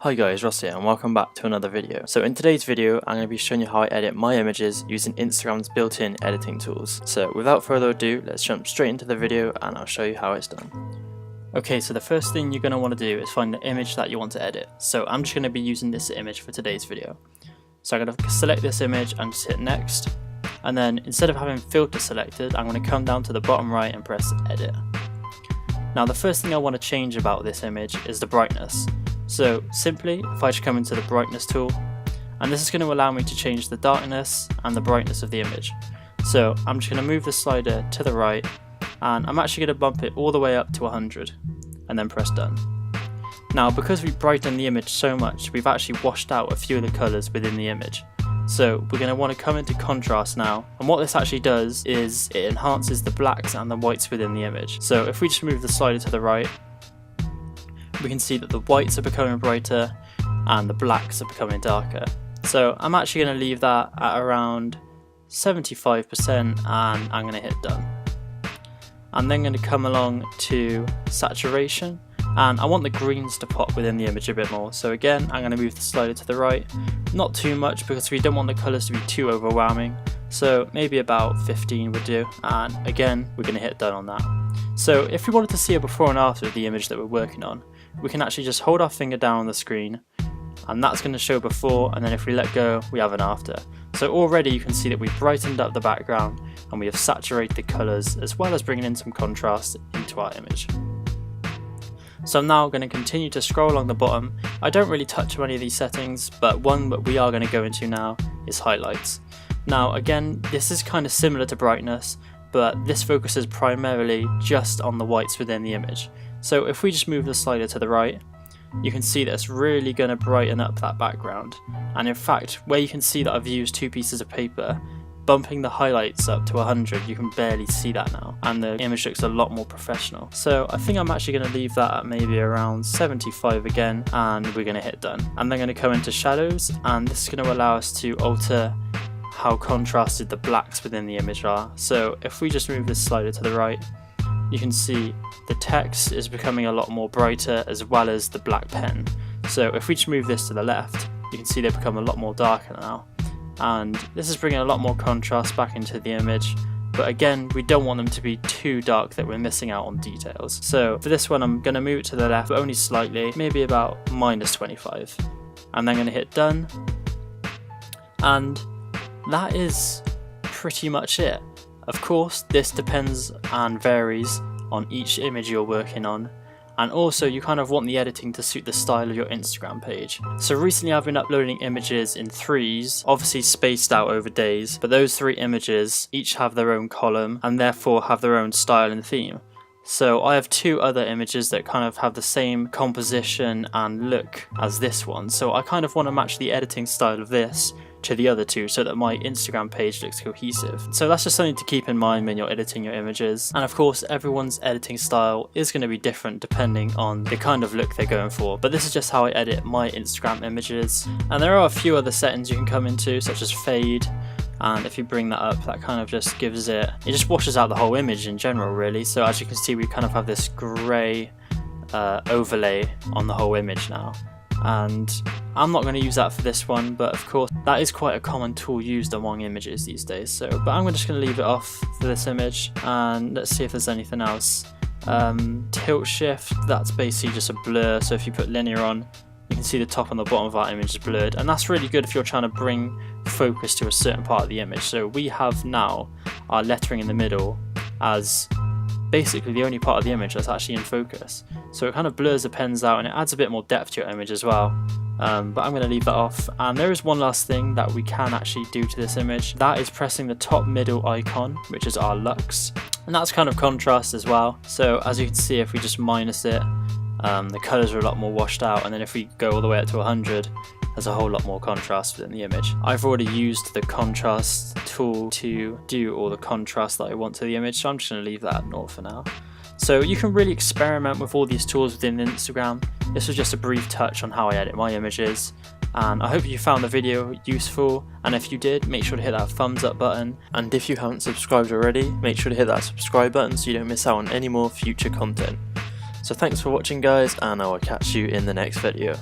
Hi guys, Ross here and welcome back to another video. So in today's video I'm going to be showing you how I edit my images using Instagram's built-in editing tools. So without further ado, let's jump straight into the video and I'll show you how it's done. Okay, so the first thing you're going to want to do is find the image that you want to edit. So I'm just going to be using this image for today's video. So I'm going to select this image and just hit next. And then instead of having filter selected, I'm going to come down to the bottom right and press edit. Now the first thing I want to change about this image is the brightness. So simply, if I just come into the brightness tool, and this is going to allow me to change the darkness and the brightness of the image. So I'm just going to move the slider to the right, and I'm actually going to bump it all the way up to 100, and then press done. Now because we've brightened the image so much, we've actually washed out a few of the colours within the image. So we're going to want to come into contrast now, and what this actually does is it enhances the blacks and the whites within the image. So if we just move the slider to the right, we can see that the whites are becoming brighter and the blacks are becoming darker. So I'm actually going to leave that at around 75% and I'm going to hit done. I'm then going to come along to saturation, and I want the greens to pop within the image a bit more. So again, I'm going to move the slider to the right, not too much because we don't want the colours to be too overwhelming. So maybe about 15 would do, and again we're going to hit done on that. So if we wanted to see a before and after of the image that we're working on, we can actually just hold our finger down on the screen and that's going to show before, and then if we let go we have an after. So already you can see that we've brightened up the background and we have saturated the colours as well as bringing in some contrast into our image. So I'm now going to continue to scroll along the bottom. I don't really touch on any of these settings, but one that we are going to go into now is highlights. Now again, this is kind of similar to brightness, but this focuses primarily just on the whites within the image. So if we just move the slider to the right, you can see that it's really going to brighten up that background. And in fact, where you can see that I've used two pieces of paper, bumping the highlights up to 100, you can barely see that now, and the image looks a lot more professional. So I think I'm actually going to leave that at maybe around 75 again, and we're going to hit done. I'm then going to come into shadows, and this is going to allow us to alter how contrasted the blacks within the image are. So if we just move this slider to the right, you can see the text is becoming a lot more brighter as well as the black pen. So if we just move this to the left, you can see they become a lot more darker now. And this is bringing a lot more contrast back into the image, but again we don't want them to be too dark that we're missing out on details. So for this one I'm going to move it to the left, but only slightly, maybe about -25. I'm then going to hit done, and that is pretty much it. Of course this depends and varies on each image you're working on, and also you kind of want the editing to suit the style of your Instagram page. So recently I've been uploading images in threes, obviously spaced out over days, but those 3 images each have their own column and therefore have their own style and theme. So I have 2 other images that kind of have the same composition and look as this one, so I kind of want to match the editing style of this to the other 2 so that my Instagram page looks cohesive. So that's just something to keep in mind when you're editing your images. And of course everyone's editing style is going to be different depending on the kind of look they're going for, but this is just how I edit my Instagram images. And there are a few other settings you can come into, such as fade, and if you bring that up, that kind of just gives it just washes out the whole image in general really. So as you can see, we kind of have this grey overlay on the whole image now. And I'm not going to use that for this one, but of course that is quite a common tool used among images these days. So, but I'm just going to leave it off for this image, and let's see if there's anything else. Tilt shift, that's basically just a blur, so if you put linear on, you can see the top and the bottom of our image is blurred, and that's really good if you're trying to bring focus to a certain part of the image. So we have now our lettering in the middle as basically the only part of the image that's actually in focus, so it kind of blurs the pens out and it adds a bit more depth to your image as well. But I'm going to leave that off, and there is one last thing that we can actually do to this image. That is pressing the top middle icon, which is our lux, and that's kind of contrast as well. So as you can see, if we just minus it, the colours are a lot more washed out, and then if we go all the way up to 100, there's a whole lot more contrast within the image. I've already used the contrast tool to do all the contrast that I want to the image, so I'm just going to leave that at 0 for now. So you can really experiment with all these tools within Instagram. This was just a brief touch on how I edit my images, and I hope you found the video useful, and if you did, make sure to hit that thumbs up button, and if you haven't subscribed already, make sure to hit that subscribe button so you don't miss out on any more future content. So thanks for watching guys, and I will catch you in the next video.